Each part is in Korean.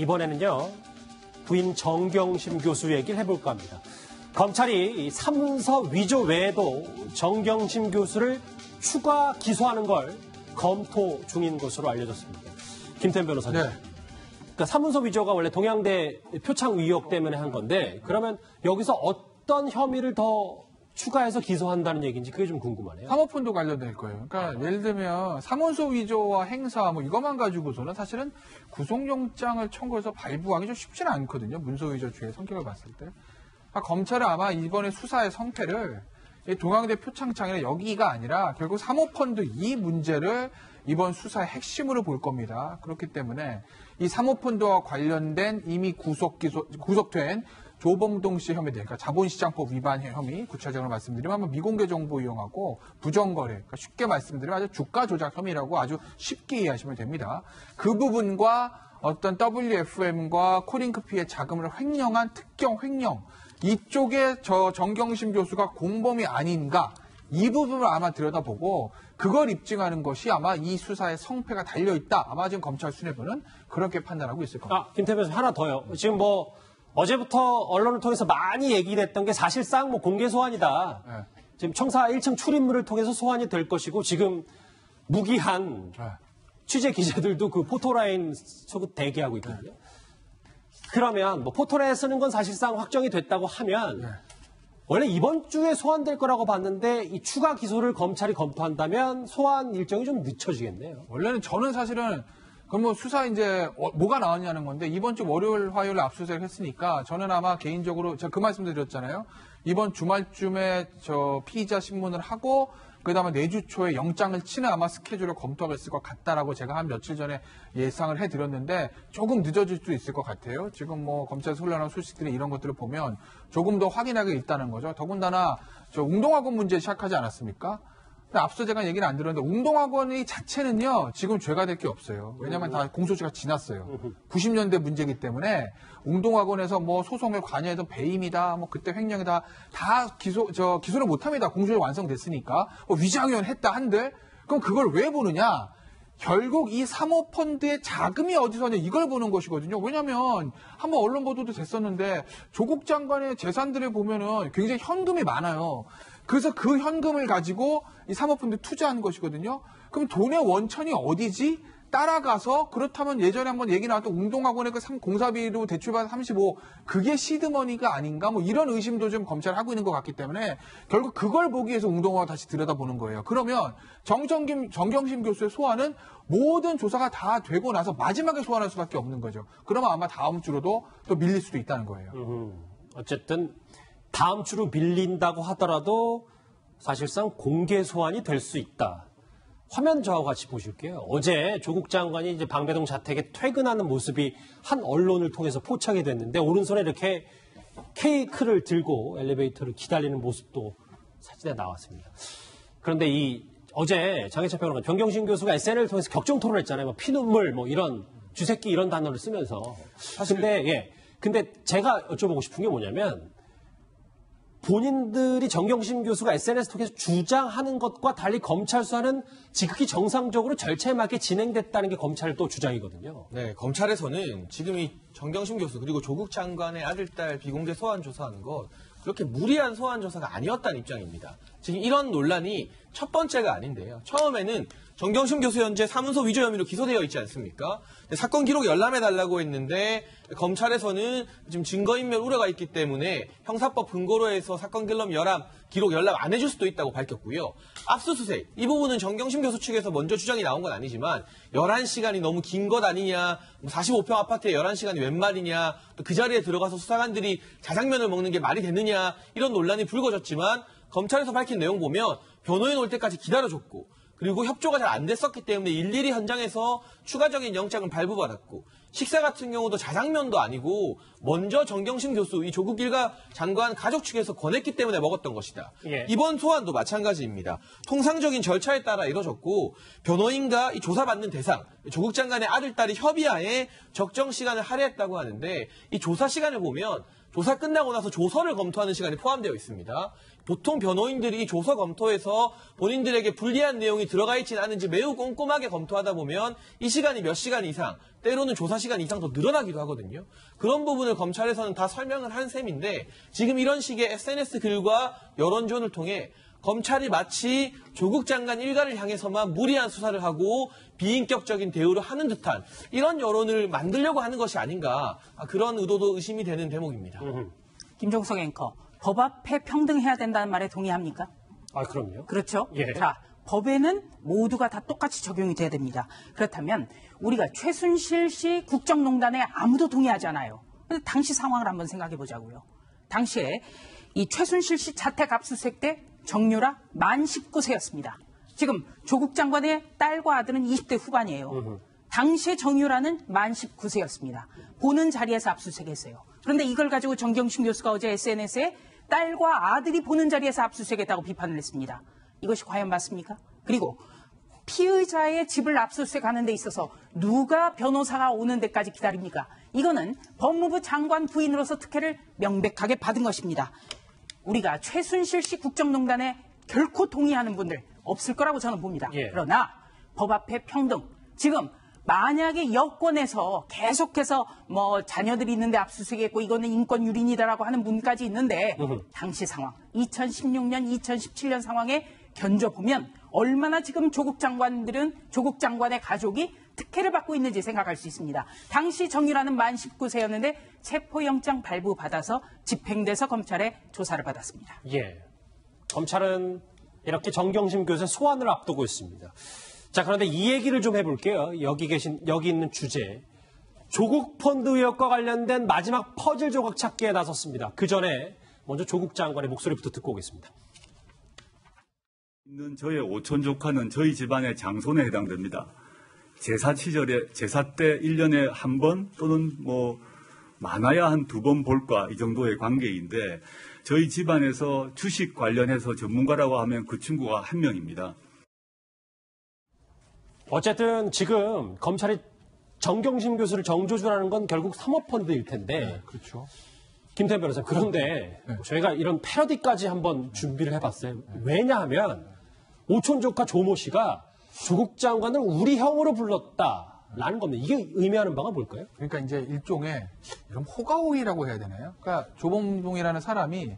이번에는요, 부인 정경심 교수 얘기를 해볼까 합니다. 검찰이 사문서 위조 외에도 정경심 교수를 추가 기소하는 걸 검토 중인 것으로 알려졌습니다. 김태현 변호사님. 네. 그러니까 사문서 위조가 원래 동양대 표창 의혹 때문에 한 건데 그러면 여기서 어떤 혐의를 더 추가해서 기소한다는 얘기인지 그게 좀 궁금하네요. 사모펀드 관련될 거예요. 그러니까 예를 들면 사문서 위조와 행사 뭐 이것만 가지고서는 사실은 구속영장을 청구해서 발부하기 좀 쉽지는 않거든요. 문서 위조죄의 성격을 봤을 때. 그러니까 검찰은 아마 이번에 수사의 성패를 동양대 표창장이나 여기가 아니라 결국 사모펀드 이 문제를 이번 수사의 핵심으로 볼 겁니다. 그렇기 때문에 이 사모펀드와 관련된 이미 구속된 조범동 씨 혐의들, 그러니까 자본시장법 위반 혐의, 구체적으로 말씀드리면 한번 미공개 정보 이용하고 부정거래, 그러니까 쉽게 말씀드리면 아주 주가 조작 혐의라고 아주 쉽게 이해하시면 됩니다. 그 부분과 어떤 WFM과 코링크피의 자금을 횡령한 특경 횡령, 이쪽에 저 정경심 교수가 공범이 아닌가, 이 부분을 아마 들여다보고 그걸 입증하는 것이 아마 이 수사의 성패가 달려있다. 아마 지금 검찰 수뇌부는 그렇게 판단하고 있을 겁니다. 김태현 변호사 하나 더요. 지금 뭐 어제부터 언론을 통해서 많이 얘기를 했던 게 사실상 뭐 공개 소환이다. 네. 지금 청사 1층 출입문을 통해서 소환이 될 것이고 지금 무기한 취재 기자들도 그 포토라인 속에 대기하고 있거든요. 그러면 뭐 포토라인 쓰는 건 사실상 확정이 됐다고 하면 원래 이번 주에 소환될 거라고 봤는데 이 추가 기소를 검찰이 검토한다면 소환 일정이 좀 늦춰지겠네요. 원래는 저는 사실은 그럼 뭐 수사 이제 뭐가 나왔냐는 건데 이번 주 월요일, 화요일 압수수색을 했으니까 저는 아마 개인적으로 제가 그 말씀도 드렸잖아요. 이번 주말쯤에 저 피의자 신문을 하고 그다음에 내주 초에 영장을 치는 아마 스케줄을 검토하고 있을 것 같다라고 제가 한 며칠 전에 예상을 해드렸는데 조금 늦어질 수도 있을 것 같아요. 지금 뭐 검찰에서 흘러나온 소식들이 이런 것들을 보면 조금 더 확인하게 있다는 거죠. 더군다나 저 웅동학원 문제 시작하지 않았습니까? 근데 앞서 제가 얘기는 안 들었는데 웅동학원이 자체는요 지금 죄가 될 게 없어요. 왜냐하면 다 공소시가 지났어요. 90년대 문제이기 때문에 웅동학원에서 뭐 소송에 관여해서 배임이다, 뭐 그때 횡령이다 다 기소를 못합니다. 공소시 완성됐으니까 위장위원 했다 한들 그럼 그걸 왜 보느냐? 결국 이 사모펀드의 자금이 어디서 오냐 이걸 보는 것이거든요. 왜냐하면 한번 언론 보도도 됐었는데 조국 장관의 재산들을 보면은 굉장히 현금이 많아요. 그래서 그 현금을 가지고 이 사모펀드 투자한 것이거든요. 그럼 돈의 원천이 어디지? 따라가서 그렇다면 예전에 한번 얘기 나왔던 웅동학원의 그 공사비로 대출받은 35 그게 시드머니가 아닌가? 뭐 이런 의심도 좀 검찰이 하고 있는 것 같기 때문에 결국 그걸 보기 위해서 웅동학원 다시 들여다보는 거예요. 그러면 정경심 교수의 소환은 모든 조사가 다 되고 나서 마지막에 소환할 수밖에 없는 거죠. 그러면 아마 다음 주로도 또 밀릴 수도 있다는 거예요. 어쨌든 다음 주로 밀린다고 하더라도 사실상 공개 소환이 될 수 있다. 화면 저하고 같이 보실게요. 어제 조국 장관이 이제 방배동 자택에 퇴근하는 모습이 한 언론을 통해서 포착이 됐는데 오른손에 이렇게 케이크를 들고 엘리베이터를 기다리는 모습도 사진에 나왔습니다. 그런데 어제 장혜철 평론가 정경심 교수가 SNS를 통해서 격정 토론했잖아요. 뭐 피눈물 뭐 이런 쥐새끼 이런 단어를 쓰면서. 근데 제가 여쭤보고 싶은 게 뭐냐면 본인들이 정경심 교수가 SNS 통해서 주장하는 것과 달리 검찰 수사는 지극히 정상적으로 절차에 맞게 진행됐다는 게 검찰의 또 주장이거든요. 네, 검찰에서는 지금 이 정경심 교수 그리고 조국 장관의 아들, 딸 비공개 소환 조사하는 것 그렇게 무리한 소환 조사가 아니었다는 입장입니다. 지금 이런 논란이 첫 번째가 아닌데요. 처음에는 정경심 교수 현재 사문서 위조 혐의로 기소되어 있지 않습니까? 사건 기록 열람해달라고 했는데 검찰에서는 지금 증거인멸 우려가 있기 때문에 형사법 근거로 해서 사건 기록 열람 안 해줄 수도 있다고 밝혔고요. 압수수색, 이 부분은 정경심 교수 측에서 먼저 주장이 나온 건 아니지만 11시간이 너무 긴 것 아니냐, 45평 아파트에 11시간이 웬 말이냐, 또 그 자리에 들어가서 수사관들이 자장면을 먹는 게 말이 되느냐 이런 논란이 불거졌지만 검찰에서 밝힌 내용 보면 변호인 올 때까지 기다려줬고 그리고 협조가 잘 안 됐었기 때문에 일일이 현장에서 추가적인 영장을 발부받았고 식사 같은 경우도 자장면도 아니고 먼저 정경심 교수, 이 조국 일가 장관 가족 측에서 권했기 때문에 먹었던 것이다. 예. 이번 소환도 마찬가지입니다. 통상적인 절차에 따라 이뤄졌고 변호인과 이 조사받는 대상, 조국 장관의 아들, 딸이 협의하에 적정 시간을 할애했다고 하는데 이 조사 시간을 보면 조사 끝나고 나서 조서를 검토하는 시간이 포함되어 있습니다. 보통 변호인들이 조서 검토에서 본인들에게 불리한 내용이 들어가 있지는 않은지 매우 꼼꼼하게 검토하다 보면 이 시간이 몇 시간 이상, 때로는 조사 시간 이상 더 늘어나기도 하거든요. 그런 부분을 검찰에서는 다 설명을 한 셈인데 지금 이런 식의 SNS 글과 여론전을 통해 검찰이 마치 조국 장관 일가를 향해서만 무리한 수사를 하고 비인격적인 대우를 하는 듯한 이런 여론을 만들려고 하는 것이 아닌가, 그런 의도도 의심이 되는 대목입니다. 김종석 앵커, 법 앞에 평등해야 된다는 말에 동의합니까? 아, 그럼요. 그렇죠? 예. 자, 법에는 모두가 다 똑같이 적용이 돼야 됩니다. 그렇다면 우리가 최순실 씨 국정농단에 아무도 동의하지 않아요. 근데 당시 상황을 한번 생각해 보자고요. 당시에 이 최순실 씨 자택 압수수색 때 정유라 만 19세였습니다. 지금 조국 장관의 딸과 아들은 20대 후반이에요. 당시에 정유라는 만 19세였습니다. 보는 자리에서 압수수색했어요. 그런데 이걸 가지고 정경심 교수가 어제 SNS에 딸과 아들이 보는 자리에서 압수수색했다고 비판을 했습니다. 이것이 과연 맞습니까? 그리고 피의자의 집을 압수수색하는 데 있어서 누가 변호사가 오는 데까지 기다립니까? 이거는 법무부 장관 부인으로서 특혜를 명백하게 받은 것입니다. 우리가 최순실 씨 국정농단에 결코 동의하는 분들 없을 거라고 저는 봅니다. 예. 그러나 법 앞에 평등, 지금 만약에 여권에서 계속해서 뭐 자녀들이 있는데 압수수색했고 이거는 인권 유린이다라고 하는 분까지 있는데 당시 상황, 2016년, 2017년 상황에 견줘보면 얼마나 지금 조국 장관의 가족이 특혜를 받고 있는지 생각할 수 있습니다. 당시 정유라는 만 19세였는데 체포영장 발부받아서 집행돼서 검찰에 조사를 받았습니다. 예. 검찰은 이렇게 정경심 교수의 소환을 앞두고 있습니다. 자, 그런데 이 얘기를 좀 해볼게요. 여기 있는 주제. 조국 펀드 의혹과 관련된 마지막 퍼즐 조각 찾기에 나섰습니다. 그 전에 먼저 조국 장관의 목소리부터 듣고 오겠습니다. 있는 저의 오촌 조카는 저희 집안의 장손에 해당됩니다. 제사 때 1년에 한 번 또는 뭐 많아야 한 2번 볼까 이 정도의 관계인데 저희 집안에서 주식 관련해서 전문가라고 하면 그 친구가 한 명입니다. 어쨌든 지금 검찰이 정경심 교수를 정조준하는 건 결국 사모펀드일 텐데. 네, 그렇죠. 김태현 변호사님, 그런데 저희가 이런 패러디까지 한번 준비를 해봤어요. 왜냐하면 오촌 조카 조모 씨가 조국 장관을 우리 형으로 불렀다라는 겁니다. 이게 의미하는 바가 뭘까요? 그러니까 이제 일종의 이런 호가호의라고 해야 되나요? 그러니까 조범동이라는 사람이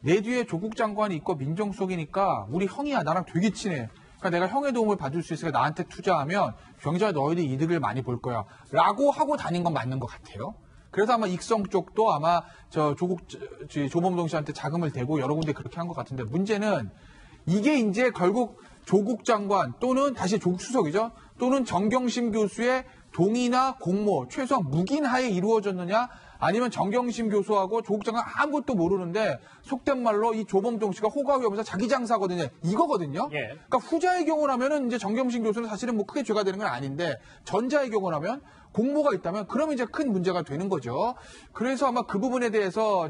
내 뒤에 조국 장관이 있고 민정수석이니까 우리 형이야, 나랑 되게 친해. 그러니까 내가 형의 도움을 받을 수 있으니까 나한테 투자하면 경제가 너희들이 이득을 많이 볼 거야. 라고 하고 다닌 건 맞는 것 같아요. 그래서 아마 익성 쪽도 아마 조범동 씨한테 자금을 대고 여러 군데 그렇게 한 것 같은데 문제는 이게 이제 결국 조국 장관 또는 다시 조국 수석이죠. 또는 정경심 교수의 동의나 공모, 최소한 묵인 하에 이루어졌느냐 아니면 정경심 교수하고 조국 장관 아무것도 모르는데 속된 말로 이 조범동 씨가 호가호위하면서 자기 장사거든요. 이거거든요. 예. 그러니까 후자의 경우라면은 이제 정경심 교수는 사실은 뭐 크게 죄가 되는 건 아닌데 전자의 경우라면 공모가 있다면 그러면 이제 큰 문제가 되는 거죠. 그래서 아마 그 부분에 대해서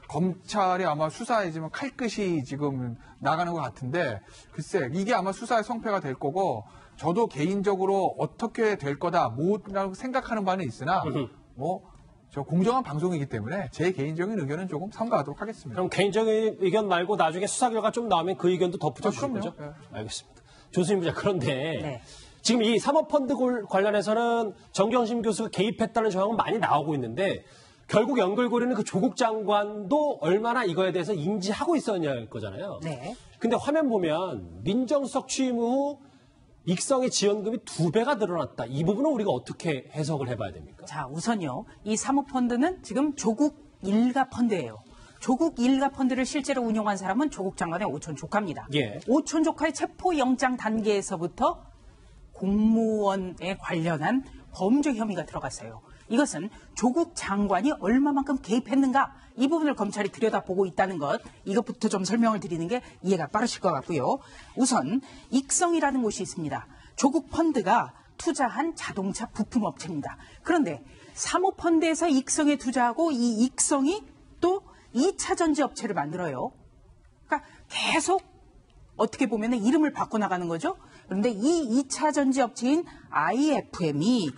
검찰의 아마 수사에 지금 칼끝이 지금 나가는 것 같은데 글쎄 이게 아마 수사의 성패가 될 거고 저도 개인적으로 어떻게 될 거다 뭐라고 생각하는 바는 있으나 저 공정한 방송이기 때문에 제 개인적인 의견은 조금 삼가하도록 하겠습니다. 그럼 개인적인 의견 말고 나중에 수사 결과 좀 나오면 그 의견도 덧붙여 주실 그럼요. 거죠? 네. 알겠습니다. 조수임 부장, 그런데 네. 지금 이 사모펀드 관련해서는 정경심 교수가 개입했다는 정황은 많이 나오고 있는데 결국 연결고리는 그 조국 장관도 얼마나 이거에 대해서 인지하고 있었냐일 거잖아요. 네. 근데 화면 보면 민정수석 취임 후 익성의 지원금이 2배가 늘어났다. 이 부분은 우리가 어떻게 해석을 해봐야 됩니까? 자, 우선요. 이 사모펀드는 지금 조국 일가 펀드예요. 조국 일가 펀드를 실제로 운영한 사람은 조국 장관의 오촌 조카입니다. 예. 오촌 조카의 체포영장 단계에서부터 공무원에 관련한 범죄 혐의가 들어갔어요. 이것은 조국 장관이 얼마만큼 개입했는가 이 부분을 검찰이 들여다보고 있다는 것, 이것부터 좀 설명을 드리는 게 이해가 빠르실 것 같고요. 우선 익성이라는 곳이 있습니다. 조국 펀드가 투자한 자동차 부품업체입니다. 그런데 사모펀드에서 익성에 투자하고 이 익성이 또 2차 전지 업체를 만들어요. 그러니까 계속 어떻게 보면 이름을 바꿔나가는 거죠. 그런데 이 2차 전지 업체인 IFM이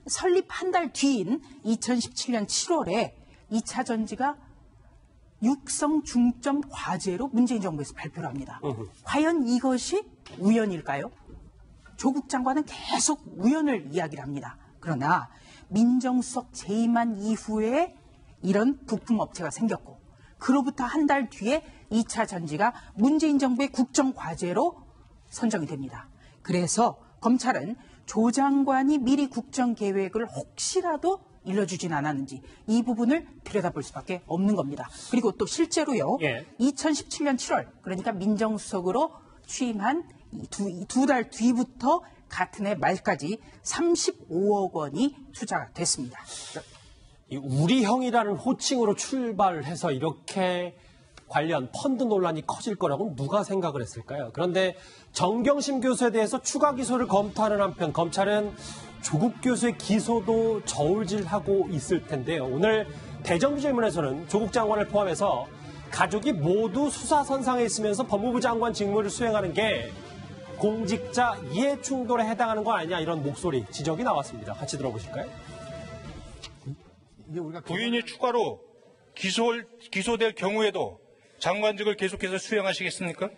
설립 한 달 뒤인 2017년 7월에 2차 전지가 육성 중점 과제로 문재인 정부에서 발표를 합니다. 과연 이것이 우연일까요? 조국 장관은 계속 우연을 이야기를 합니다. 그러나 민정수석 재임한 이후에 이런 부품업체가 생겼고 그로부터 한 달 뒤에 2차 전지가 문재인 정부의 국정과제로 선정이 됩니다. 그래서 검찰은 조 장관이 미리 국정계획을 혹시라도 일러주진 않았는지 이 부분을 들여다볼 수밖에 없는 겁니다. 그리고 또 실제로요. 2017년 7월 그러니까 민정수석으로 취임한 두 달 뒤부터 같은 해 말까지 35억 원이 투자가 됐습니다. 이 우리 형이라는 호칭으로 출발해서 이렇게 관련 펀드 논란이 커질 거라고 누가 생각을 했을까요? 그런데 정경심 교수에 대해서 추가 기소를 검토하는 한편 검찰은 조국 교수의 기소도 저울질하고 있을 텐데요. 오늘 대정부 질문에서는 조국 장관을 포함해서 가족이 모두 수사선상에 있으면서 법무부 장관 직무를 수행하는 게 공직자 이해충돌에 해당하는 거 아니냐 이런 목소리, 지적이 나왔습니다. 같이 들어보실까요? 부인이 추가로 기소될 경우에도 장관직을 계속해서 수행하시겠습니까?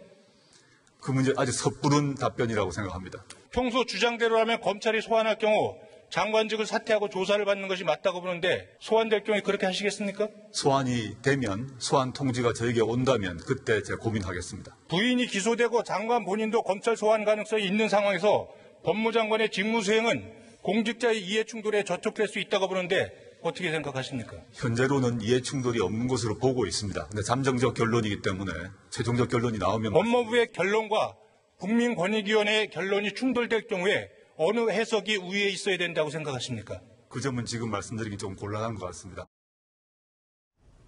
그 문제 아주 섣부른 답변이라고 생각합니다. 평소 주장대로라면 검찰이 소환할 경우 장관직을 사퇴하고 조사를 받는 것이 맞다고 보는데 소환될 경우에 그렇게 하시겠습니까? 소환이 되면 소환 통지가 저에게 온다면 그때 제가 고민하겠습니다. 부인이 기소되고 장관 본인도 검찰 소환 가능성이 있는 상황에서 법무장관의 직무 수행은 공직자의 이해충돌에 저촉될 수 있다고 보는데 어떻게 생각하십니까? 현재로는 이해충돌이 없는 것으로 보고 있습니다. 근데 잠정적 결론이기 때문에 최종적 결론이 나오면 법무부의 결론과 국민권익위원회의 결론이 충돌될 경우에 어느 해석이 우위에 있어야 된다고 생각하십니까? 그 점은 지금 말씀드리기 좀 곤란한 것 같습니다.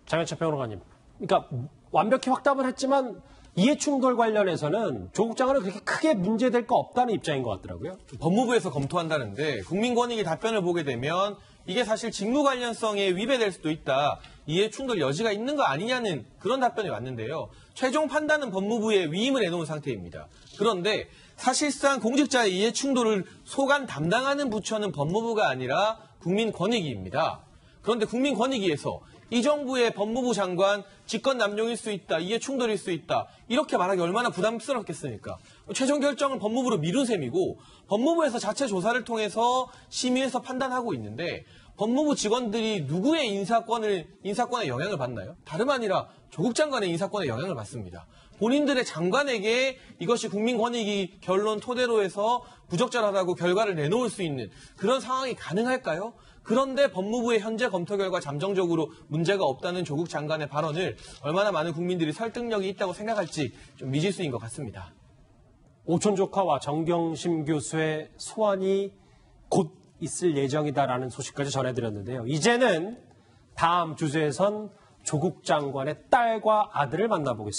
장현철 평론가님, 그러니까 완벽히 확답을 했지만 이해충돌 관련해서는 조국 장관은 그렇게 크게 문제될 거 없다는 입장인 것 같더라고요. 법무부에서 검토한다는데 국민권익위 답변을 보게 되면 이게 사실 직무 관련성에 위배될 수도 있다. 이해충돌 여지가 있는 거 아니냐는 그런 답변이 왔는데요. 최종 판단은 법무부에 위임을 해놓은 상태입니다. 그런데 사실상 공직자의 이해충돌을 소관 담당하는 부처는 법무부가 아니라 국민권익위입니다. 그런데 국민권익위에서 이 정부의 법무부 장관 직권 남용일 수 있다, 이해충돌일 수 있다 이렇게 말하기 얼마나 부담스럽겠습니까? 최종 결정은 법무부로 미룬 셈이고 법무부에서 자체 조사를 통해서 심의해서 판단하고 있는데 법무부 직원들이 누구의 인사권에 영향을 받나요? 다름 아니라 조국 장관의 인사권에 영향을 받습니다. 본인들의 장관에게 이것이 국민권익위 결론 토대로 해서 부적절하다고 결과를 내놓을 수 있는 그런 상황이 가능할까요? 그런데 법무부의 현재 검토 결과 잠정적으로 문제가 없다는 조국 장관의 발언을 얼마나 많은 국민들이 설득력이 있다고 생각할지 좀 미지수인 것 같습니다. 오촌 조카와 정경심 교수의 소환이 곧 있을 예정이다라는 소식까지 전해드렸는데요. 이제는 다음 주제에선 조국 장관의 딸과 아들을 만나보겠습니다.